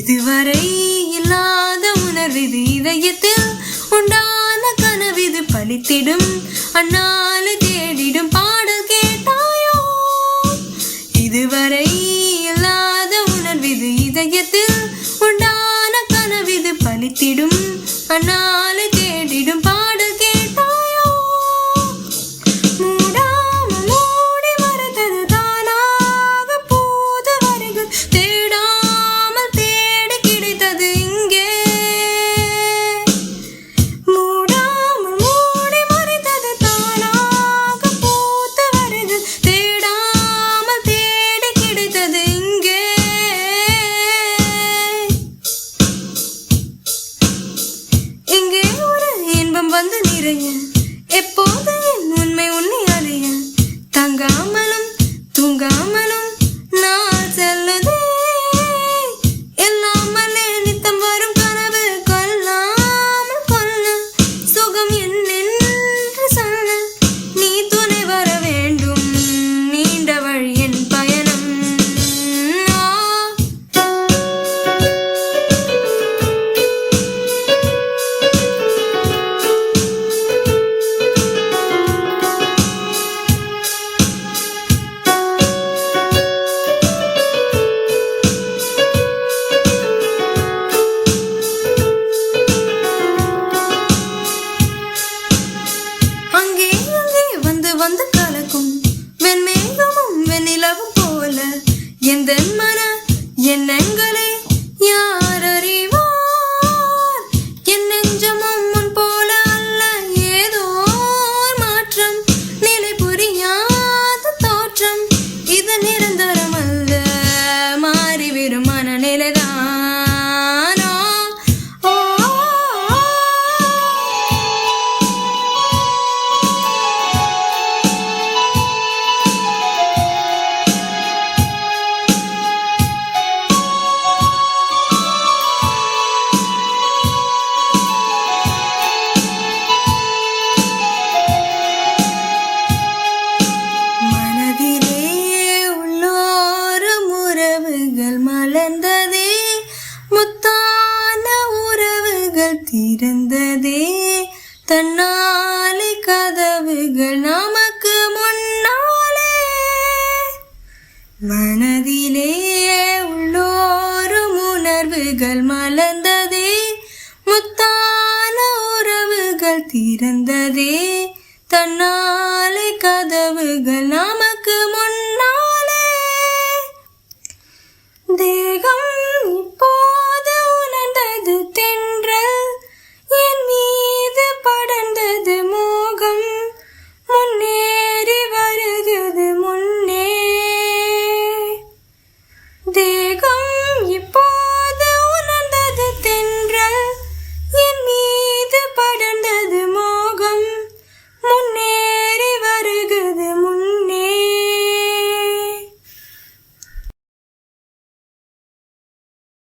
இதுவரை இல்லாத உணர்விது இதயத்தில் உண்டான கனவிது பலித்திடும் அண்ணாலு தேடிடும் பாடல் கேட்டாயோ. இதுவரை இல்லாத உணர்விது இதயத்தில் உண்டான கனவிது பலித்திடும் அண்ணாலு தேடிடும் பாடல் கேட்டாயோ. மூடாமல் மூடி மறைத்தது தானாக போது வரைகள் தேடாமல் தேடி கிடைத்தது இங்கே. மூடாமல் மூடி மறைத்தது தானாக போது வரைகள் தேடாமல் தேடி கிடைத்தது இங்கே. இங்கே ஒரு இன்பம் வந்து நிறைய எப்போது என் உண்மை உன்னை அறிய தங்காமலும் தூங்காமலும் நான் செல்லுதே. எல்லாமலே நித்தம் வரும் கனவு கொல்லாமல் கொல்ல சுகம் என்னென்று சொல்ல நீ துணை வர வேண்டும் நீண்ட வழி என் பயணம். அங்கே அங்கே வந்து வந்து கலக்கும் வெண்மேகமும் வெண்ணிலவும் போல எந்த மன எண்ணங்களை யார் அறிவார். என் நெஞ்சமும் முன் போல அல்ல ஏதோ ஓர் மாற்றம் நிலை புரியாத தோற்றம் இது நிரந்தரம் அல்ல மாறிவிடும் மனநிலைதானோ. மனதிலே உள்ளோரும் உறவுகள் மலர்ந்ததே முத்தான உறவுகள் திறந்ததே தன்னாலே கதவுகள் நாம்